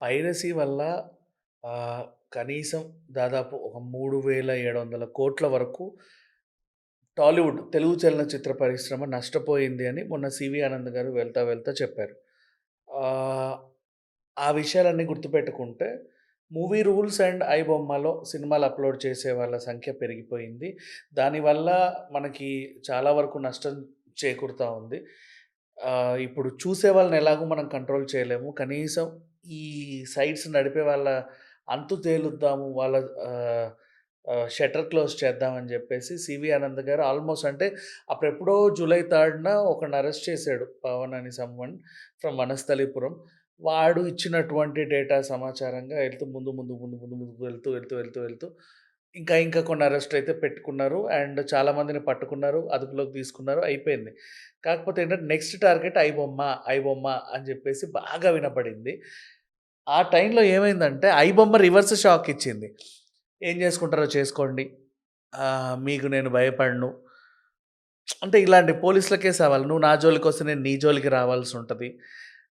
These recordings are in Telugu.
పైరసీ వల్ల ఆహ్, కనీసం దాదాపు ఒక 3,700,00,00,000 వరకు టాలీవుడ్ తెలుగు చలనచిత్ర పరిశ్రమ నష్టపోయింది అని మొన్న 'సివి ఆనంద్' గారు వెళ్తా వెళ్తా చెప్పారు. ఆహ్, ఆ విషయాలన్నీ గుర్తుపెట్టుకుంటే మూవీ రూల్స్ అండ్ ఐబొమ్మలో సినిమాలు అప్‌లోడ్ చేసే వాళ్ళ సంఖ్య పెరిగిపోయింది. దానివల్ల మనకి చాలా వరకు నష్టం చేకూరుతా ఉంది. ఇప్పుడు చూసే వాళ్ళని ఎలాగో మనం కంట్రోల్ చేయలేము. కనీసం ఈ సైట్స్ నడిపే వాళ్ళ అంతు తేలుద్దాము. వాళ్ళ ఆహ్, ఆహ్, షట్టర్ క్లోజ్ చేద్దామని జెప్పేసి 'సివి ఆనంద్' గారు ఆల్‌మోస్ట్ అంటే అప్పుడెప్పుడో జూలై 3న ఒకడిని అరెస్ట్ చేసాడు. పవన్ అని సమ్‌వన్ ఫ్రమ్ వనస్థలిపురం. వాడు ఇచ్చినటువంటి డేటా సమాచారంగా ఎళ్తూ ముందుకు వెళ్తూ ఇంకా కొన్ని అరెస్ట్‌లయితే పెట్టుకున్నారు. అండ్ చాలామందిని పట్టుకున్నారు. అదుపులోకి తీసుకున్నారు. అయిపోయింది. కాకపోతే ఏంటంటే నెక్స్ట్ టార్గెట్ ఐబొమ్మ అని జెప్పేసి బాగా వినపడింది. ఆ టైంలో ఏమైందంటే ఐబొమ్మ రివర్స్ షాక్ ఇచ్చింది. ఏం జేసుకుంటారో చేసుకోండి. మీకు నేను భయపడను. అంటే ఇలాంటి పోలీసులకే సవాల్. నువ్వు నా జోలికొస్తే నేను నీ జోలికి రావాల్సుంటది.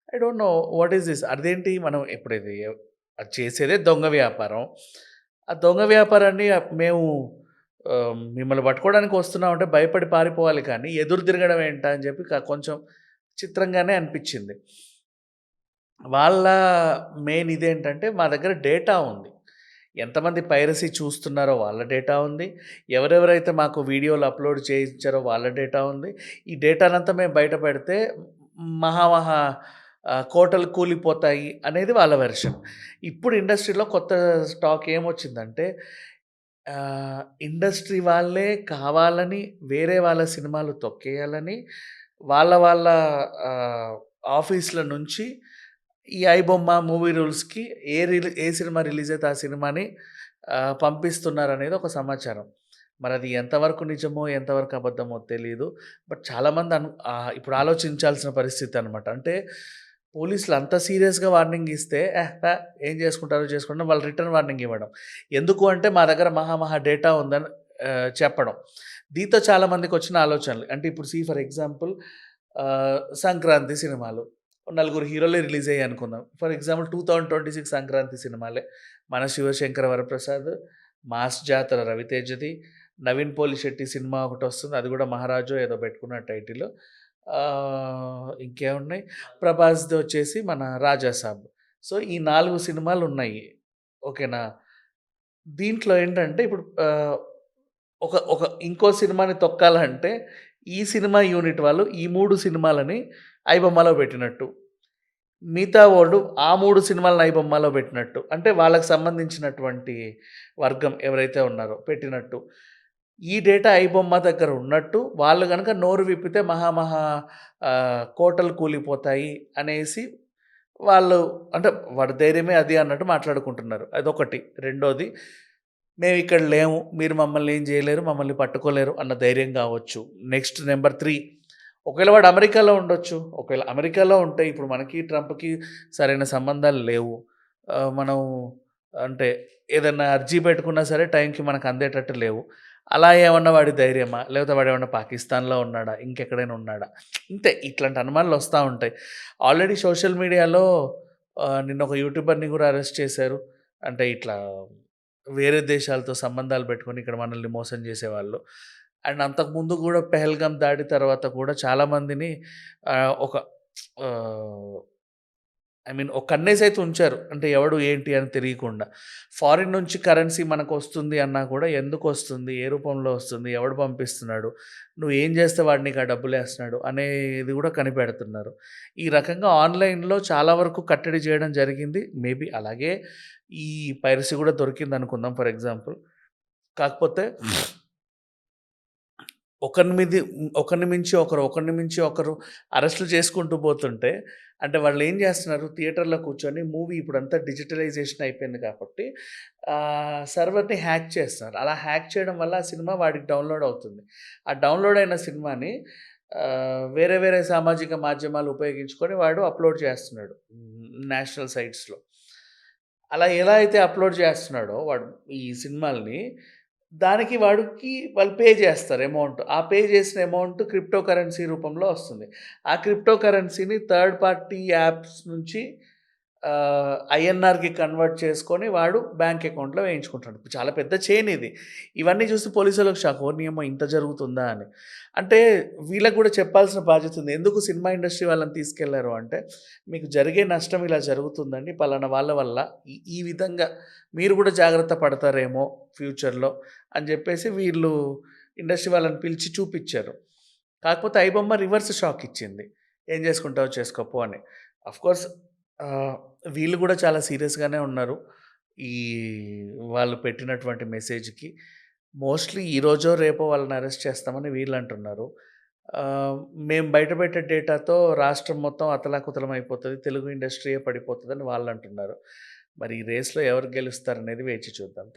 I don't know what is this? అదేంటి మనం ఇప్పుడు ఇది అది చేసేదే దొంగ వ్యాపారం. ఆ దొంగ వ్యాపారాన్ని మేము మిమ్మల్ని పట్టుకోవడానికి వస్తున్నామంటే భయపడి పారిపోవాలి కానీ, ఎదురు తిరగడం ఏంటా అని చెప్పి కొంచెం చిత్రంగానే అనిపిచ్చింది. వాళ్ళ మెయిన్ ఇదేంటంటే మా దగ్గర డేటా ఉంది. ఎంతమంది పైరసీ చూస్తున్నారో వాళ్ళ డేటా ఉంది. ఎవరెవరైతే మాకు వీడియోలు అప్‌లోడ్ చేయించారో వాళ్ళ డేటా ఉంది. ఈ డేటానంతా మేము బయట పెడితే మహా మహా కోటలు కూలిపోతాయి అనేది వాళ్ళ వెర్షన్. ఇప్పుడు ఇండస్ట్రీలో కొత్త టాక్ ఏమొచ్చిందంటే ఇండస్ట్రీ వాళ్ళే కావాలని వేరే వాళ్ళ సినిమాలు తొక్కేయాలని వాళ్ళ ఆహ్, ఆఫీస్‌ల నుంచి ఈ ఐబొమ్మ, మూవీ రూల్స్‌కి ఏ సినిమా రిలీజ్ అయితే ఆ సినిమాని పంపిస్తున్నారనేది ఒక సమాచారం. మరది ఎంతవరకు నిజమో, ఎంతవరకు అబద్ధమో తెలీదు. బట్ చాలామంది ఇప్పుడు ఆలోచించాల్సిన పరిస్థితనమాట. అంటే పోలీసులు అంత సీరియస్‌గా వార్నింగ్ ఇస్తే, పో ఏం చేసుకుంటారో చేసుకోండి వాళ్ళు రిటర్న్ వార్నింగ్ ఇవ్వడం. ఎందుకు అంటే మా దగ్గర మహా డేటా ఉందని చెప్పడం. దీంతో చాలా మందికొచ్చిన ఆలోచనలు. అంటే ఇప్పుడు ఫర్ ఎగ్జాంపుల్ సంక్రాంతి సినిమాలు. నలుగురు హీరోలే రిలీజ్ అయ్యాయి అనుకుందాం. ఫర్ ఎగ్జాంపుల్ 2026 సంక్రాంతి సినిమాలే. మన 'శివశంకర వరప్రసాద్', 'మాస్ జాతర' రవితేజది, 'నవీన్ పోలిశెట్టి' సినిమా ఒకటొస్తుంది. అది కూడా 'మహారాజో' ఏదో పెట్టుకున్నాడు టైటిలు. ఇంకేమున్నాయి 'ప్రభాస్‌ది' వచ్చేసి మన 'రాజాసాబ్.' సో, ఈ 4 సినిమాలున్నాయి. ఓకేనా? దీంట్లో ఏంటంటే ఇప్పుడు ఒక ఒక ఇంకో సినిమాని తొక్కాలంటే ఈ సినిమా యూనిట్ వాళ్ళు ఈ 3 సినిమాలని ఐబొమ్మలో పెట్టినట్టు. మిగతా వోళ్ళు ఆ 3 సినిమాలను ఐబొమ్మలో పెట్టినట్టు. అంటే వాళ్ళకి సంబంధించినటువంటి వర్గం ఎవరైతే ఉన్నారో పెట్టినట్టు. ఈ డేటా ఐబొమ్మ దగ్గర ఉన్నట్టు వాళ్ళు గనక నోరు విప్పితే కోటలు కూలిపోతాయి అనేసి వాళ్ళు అంటే వాడి ధైర్యమే అది అన్నట్టు మాట్లాడుకుంటున్నారు. అదొకటి. రెండోది మేమిక్కడ లేము. మీరు మమ్మల్ని ఏం జేయలేరు. మమ్మల్ని పట్టుకోలేరు అన్న ధైర్యం గావచ్చు. నెక్స్ట్ నంబర్ 3 ఒకవేళ వాడు అమెరికాలో ఉండొచ్చు. ఒకవేళ అమెరికాలో ఉంటే ఇప్పుడు మనకి ట్రంప్‌కి సరైన సంబంధాలు లేవు. మనం అంటే ఏదన్నా అర్జీ పెట్టుకున్నా సరే టైంకి మనకు అందేటట్టు లేవు. అలా ఏమన్నా వాడి ధైర్యమా? లేకపోతే వాడేమన్నా పాకిస్తాన్‌లో ఉన్నాడా? ఇంకెక్కడైనా ఉన్నాడా? ఇంతే ఇట్లాంటి అనుమానాలొస్తా ఉంటాయి. ఆల్రెడీ సోషల్ మీడియాలో నిన్న ఒక యూట్యూబర్‌ని గూడా అరెస్ట్ చేశారు. అంటే ఇట్లా వేరే దేశాలతో సంబంధాలు పెట్టుకొని ఇక్కడ మనల్ని మోసం చేసేవాళ్ళు. అండ్ అంతకుముందు గూడా పెహల్గాం దాడి తర్వాత కూడా చాలామందిని ఒక ఆహ్, ఐ మీన్ ఒక కన్నేసైతే ఉంచారు. అంటే ఎవడు ఏంటి అని తెలియకుండా. ఫారిన్ నుంచి కరెన్సీ మనకొస్తుంది అన్నా కూడా ఎందుకొస్తుంది? ఏ రూపంలో వస్తుంది? ఎవడు పంపిస్తున్నాడు? నువ్వు ఏం చేస్తే వాడు నీకు ఆ డబ్బులేస్తున్నాడు? అనేది కూడా కనిపెడుతున్నారు. ఈ రకంగా ఆన్‌లైన్‌లో చాలా వరకు కట్టడి చేయడం జరిగింది. మేబీ అలాగే ఈ పైరసీ కూడా దొరికిందనుకుందాం ఫర్ ఎగ్జాంపుల్. కాకపోతే ఒకరిని మించి ఒకరు అరెస్ట్‌లు చేసుకుంటూ పోతుంటే, అంటే వాళ్ళేం జేస్తున్నారు థియేటర్‌లో కూర్చొని మూవీ ఇప్పుడంతా డిజిటలైజేషన్ అయిపోయింది కాబట్టి సర్వర్‌ని హ్యాక్ చేస్తున్నారు. అలా హ్యాక్ చేయడం వల్ల ఆ సినిమా వాడికి డౌన్‌లోడ్ అవుతుంది. ఆ డౌన్‌లోడ్ అయిన సినిమాని వేరే వేరే సామాజిక మాధ్యమాలు ఉపయోగించుకొని వాడు అప్‌లోడ్ చేస్తున్నాడు. నేషనల్ సైట్స్‌లో. అలా ఎలా అయితే అప్‌లోడ్ చేస్తున్నాడో వాడు ఈ సినిమాల్ని దానికి వాడికి వాళ్ళు పే చేస్తారు అమౌంట్. ఆ పే చేసిన అమౌంట్ క్రిప్టో కరెన్సీ రూపంలో వస్తుంది. ఆ క్రిప్టో కరెన్సీని థర్డ్ పార్టీ యాప్స్ నుంచి ఐఎన్ఆర్‌కి కన్వర్ట్ చేసుకొని వాడు బ్యాంక్ అకౌంట్‌లో వేయించుకుంటాడు. ఇప్పుడు చాలా పెద్ద చైన్ ఇది. ఇవన్నీ చూసి పోలీసోళ్ళకి షాక్. ఓరినియమ్మ ఇంత జరుగుతుందా అని. అంటే వీళ్ళకి గూడా చెప్పాల్సిన బాధ్యత ఉంది. ఎందుకు సినిమా ఇండస్ట్రీ వాళ్ళని తీసుకెళ్లారు అంటే, మీకు జరిగే నష్టం ఇలా జరుగుతుందండి పలానా వాళ్ళ వల్ల. ఈ విధంగా మీరు గూడా జాగ్రత్త పడతారేమో ఫ్యూచర్‌లో అని జెప్పేసి వీళ్ళు ఇండస్ట్రీ వాళ్ళని పిలిచి చూపిచ్చారు. కాకపోతే ఐబొమ్మ రివర్స్ షాక్ ఇచ్చింది. ఏం చేసుకుంటావో చేసుకోపో అని. ఆఫ్‌కోర్స్ ఆహ్, వీళ్ళు గూడా చాలా సీరియస్‌గానే ఉన్నారు. ఈ వాళ్ళు పెట్టినటువంటి మెసేజ్‌కి. మోస్ట్‌లీ ఈరోజో, రేపో వాళ్ళని అరెస్ట్ చేస్తామని వీళ్ళంటున్నారు. ఆహ్, మేము బయటపెట్టే డేటాతో రాష్ట్రం మొత్తం అతలాకుతలం అయిపోతది. తెలుగు ఇండస్ట్రీయే పడిపోతదని వాళ్ళంటున్నారు. మరి ఈ రేస్‌లో ఎవరు గెలుస్తారనేది వేచి చూద్దాం.